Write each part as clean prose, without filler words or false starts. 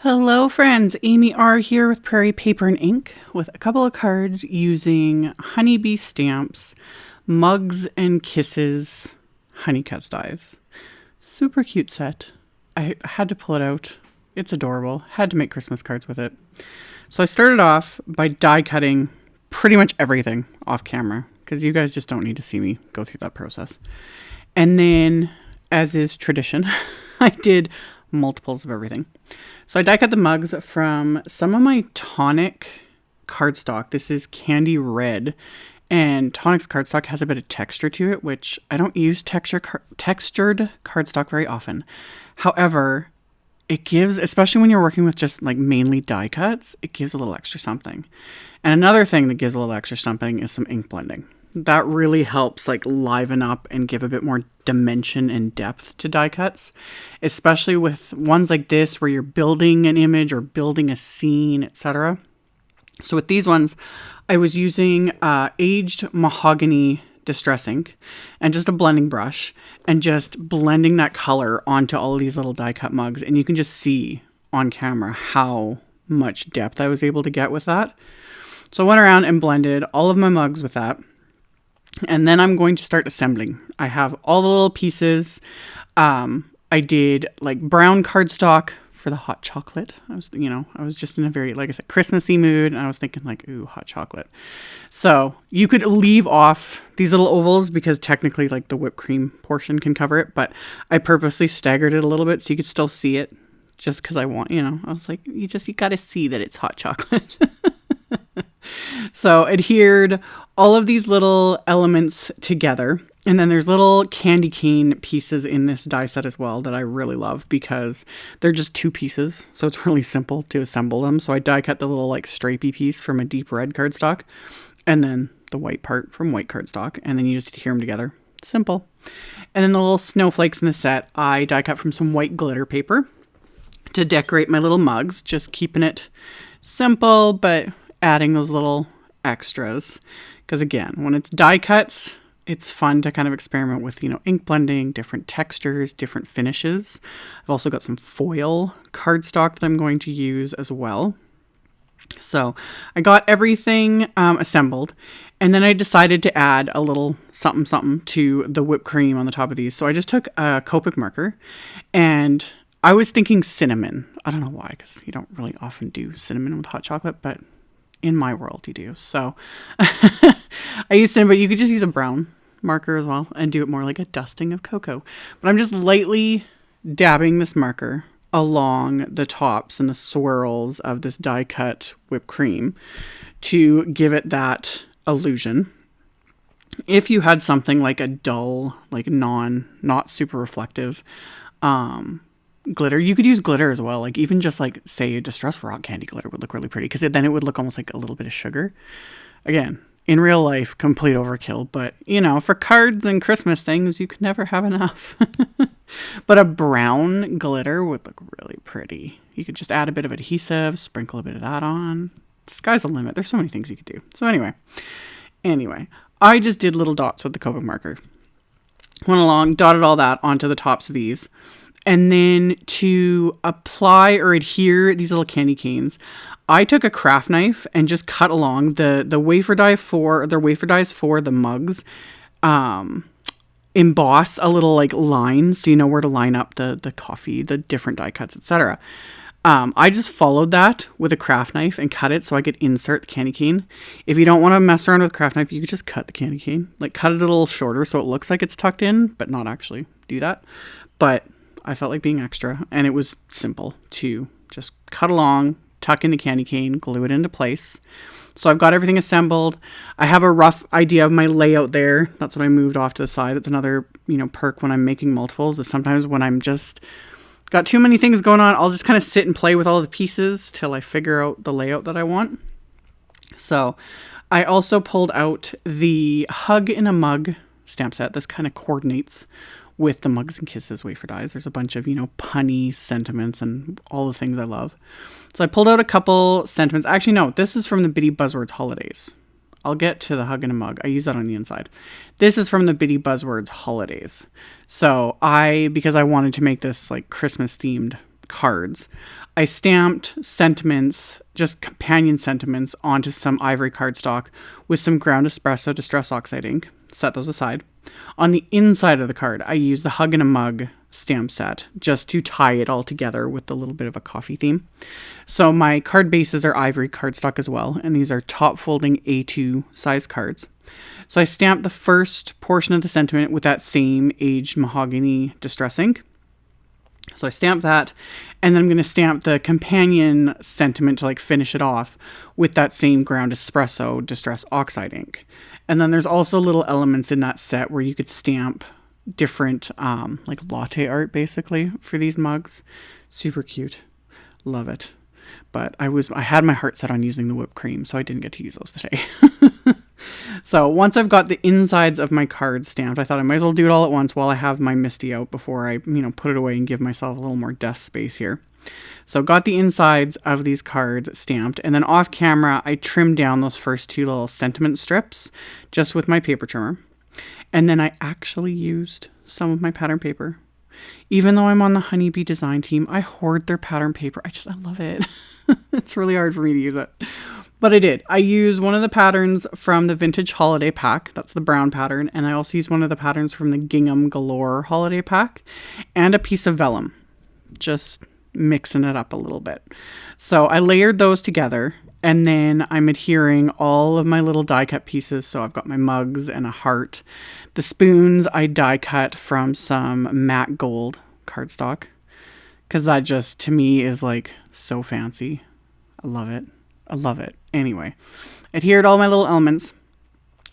Hello friends, AmyR here with Prairie Paper and Ink with a couple of cards using honeybee stamps, mugs and kisses, honeycuts dies. Super cute set. I had to pull it out. It's adorable. Had to make Christmas cards with it. So I started off by die cutting pretty much everything off camera because you guys just don't need to see me go through that process. And then, as is tradition, I did multiples of everything. So I die cut the mugs from some of my Tonic cardstock. This is candy red, and Tonic's cardstock has a bit of texture to it, which I don't use textured cardstock very often. However, it gives, especially when you're working with just like mainly die cuts, it gives a little extra something. And another thing that gives a little extra something is some ink blending. That really helps like liven up and give a bit more dimension and depth to die cuts, especially with ones like this where you're building an image or building a scene, etc. So with these ones, I was using aged Mahogany distress ink and just a blending brush and just blending that color onto all of these little die cut mugs. And you can just see on camera how much depth I was able to get with that. So I went around and blended all of my mugs with that. And then I'm going to start assembling. I have all the little pieces. I did like brown cardstock for the hot chocolate. I was just in a very, like I said, Christmassy mood. And I was thinking like, ooh, hot chocolate. So you could leave off these little ovals because technically like the whipped cream portion can cover it. But I purposely staggered it a little bit so you could still see it just because I want, I was like, you got to see that it's hot chocolate. So adhered all of these little elements together. And then there's little candy cane pieces in this die set as well that I really love because they're just two pieces. So it's really simple to assemble them. So I die cut the little like stripey piece from a deep red cardstock and then the white part from white cardstock. And then you just adhere them together. Simple. And then the little snowflakes in the set, I die cut from some white glitter paper to decorate my little mugs. Just keeping it simple, but adding those little extras. Because again, when it's die cuts, it's fun to kind of experiment with, ink blending, different textures, different finishes. I've also got some foil cardstock that I'm going to use as well. So I got everything assembled, and then I decided to add a little something to the whipped cream on the top of these. So I just took a Copic marker, and I was thinking cinnamon. I don't know why, because you don't really often do cinnamon with hot chocolate, but in my world you do. So I used cinnamon, but you could just use a brown marker as well and do it more like a dusting of cocoa. But I'm just lightly dabbing this marker along the tops and the swirls of this die cut whipped cream to give it that illusion. If you had something like a dull, like not super reflective glitter, you could use glitter as well. Like even just like say a distress rock candy glitter would look really pretty because then it would look almost like a little bit of sugar. Again, in real life, complete overkill, but for cards and Christmas things, you could never have enough. But a brown glitter would look really pretty. You could just add a bit of adhesive, sprinkle a bit of that on. Sky's the limit. There's so many things you could do. So anyway, I just did little dots with the Copic marker. Went along, dotted all that onto the tops of these. And then to apply or adhere these little candy canes, I took a craft knife and just cut along the wafer dies for the mugs. Emboss a little like line so you know where to line up the coffee, the different die cuts, etc. I just followed that with a craft knife and cut it so I could insert the candy cane. If you don't want to mess around with a craft knife, you could just cut the candy cane. Like cut it a little shorter so it looks like it's tucked in, but not actually do that. But I felt like being extra, and it was simple to just cut along, tuck in the candy cane, glue it into place. So I've got everything assembled. I have a rough idea of my layout there. That's what I moved off to the side. That's another, perk when I'm making multiples is sometimes when I'm just got too many things going on, I'll just kind of sit and play with all the pieces till I figure out the layout that I want. So I also pulled out the Hug in a Mug stamp set. This kind of coordinates with the Mugs and Kisses wafer dies. There's a bunch of, punny sentiments and all the things I love. So I pulled out a couple sentiments. Actually, no, this is from the Bitty Buzzwords Holidays. I'll get to the Hug in a Mug. I use that on the inside. This is from the Bitty Buzzwords Holidays. So because I wanted to make this like Christmas themed cards, I stamped sentiments, just companion sentiments, onto some ivory cardstock with some ground espresso distress oxide ink. Set those aside. On the inside of the card, I used the Hug in a Mug stamp set just to tie it all together with a little bit of a coffee theme. So my card bases are ivory cardstock as well, and these are top folding A2 size cards. So I stamped the first portion of the sentiment with that same aged mahogany distress ink. So I stamped that, and then I'm going to stamp the companion sentiment to like finish it off with that same ground espresso distress oxide ink. And then there's also little elements in that set where you could stamp different like latte art basically for these mugs. Super cute. Love it. But I had my heart set on using the whipped cream, so I didn't get to use those today. So once I've got the insides of my cards stamped, I thought I might as well do it all at once while I have my MISTI out before I, put it away and give myself a little more desk space here. So got the insides of these cards stamped, and then off camera, I trimmed down those first two little sentiment strips just with my paper trimmer. And then I actually used some of my pattern paper. Even though I'm on the Honeybee design team, I hoard their pattern paper. I love it. It's really hard for me to use it. But I did. I used one of the patterns from the Vintage Holiday Pack. That's the brown pattern. And I also used one of the patterns from the Gingham Galore Holiday Pack. And a piece of vellum. Just mixing it up a little bit. So I layered those together. And then I'm adhering all of my little die cut pieces. So I've got my mugs and a heart. The spoons I die cut from some matte gold cardstock. Because that just, to me, is like so fancy. I love it. I love it. Anyway, adhered all my little elements.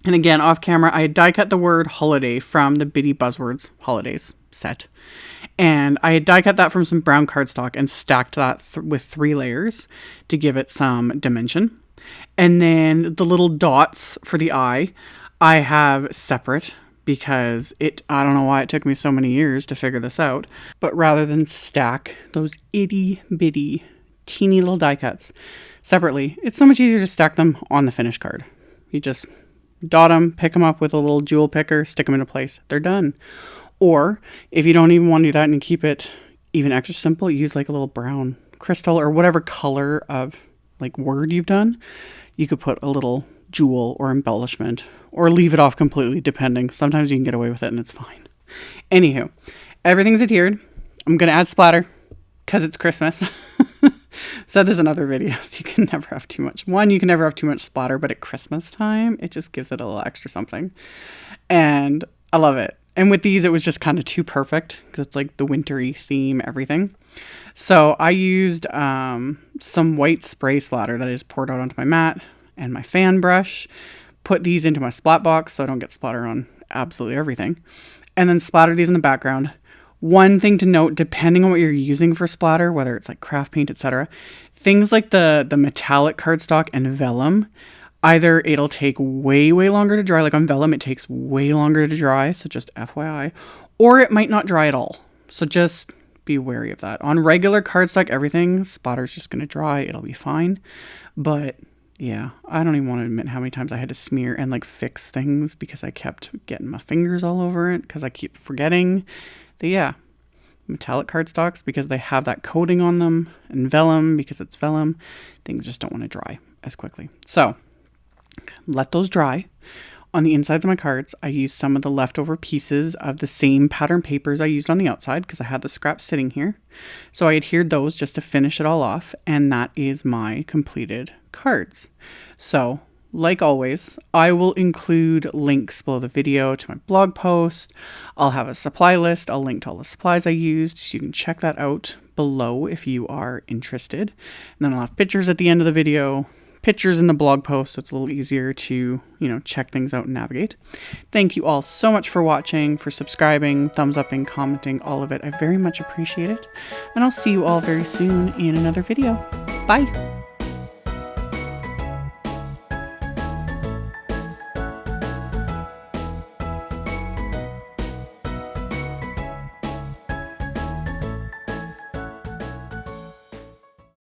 And again, off camera, I had die cut the word holiday from the Bitty Buzzwords Holidays set. And I had die cut that from some brown cardstock and stacked that with 3 layers to give it some dimension. And then the little dots for the eye, I have separate because I don't know why it took me so many years to figure this out. But rather than stack those itty bitty teeny little die cuts separately, it's so much easier to stack them on the finished card. You just dot them, pick them up with a little jewel picker, stick them into place. They're done. Or if you don't even want to do that and keep it even extra simple, use like a little brown crystal or whatever color of like word you've done. You could put a little jewel or embellishment or leave it off completely depending. Sometimes you can get away with it and it's fine. Anywho, everything's adhered. I'm going to add splatter because it's Christmas. Said this in other videos. You can never have too much. One, you can never have too much splatter, but at Christmas time, it just gives it a little extra something. And I love it. And with these, it was just kind of too perfect because it's like the wintry theme, everything. So I used some white spray splatter that I just poured out onto my mat and my fan brush. Put these into my splat box so I don't get splatter on absolutely everything. And then splattered these in the background. One thing to note, depending on what you're using for splatter, whether it's like craft paint, etc., things like the metallic cardstock and vellum, either it'll take way longer to dry, like on vellum it takes way longer to dry, so just FYI, or it might not dry at all. So just be wary of that. On regular cardstock, everything, splatter's just going to dry, it'll be fine. But yeah, I don't even want to admit how many times I had to smear and like fix things because I kept getting my fingers all over it because I keep forgetting. Yeah, metallic cardstocks because they have that coating on them, and vellum because it's vellum, things just don't want to dry as quickly. So let those dry. On the insides of my cards, I used some of the leftover pieces of the same pattern papers I used on the outside because I had the scraps sitting here. So I adhered those just to finish it all off, and that is my completed cards. So like always, I will include links below the video to my blog post. I'll have a supply list. I'll link to all the supplies I used so you can check that out below if you are interested. And then I'll have pictures at the end of the video, pictures in the blog post so it's a little easier to, check things out and navigate. Thank you all so much for watching, for subscribing, thumbs upping, commenting, all of it. I very much appreciate it. And I'll see you all very soon in another video. Bye!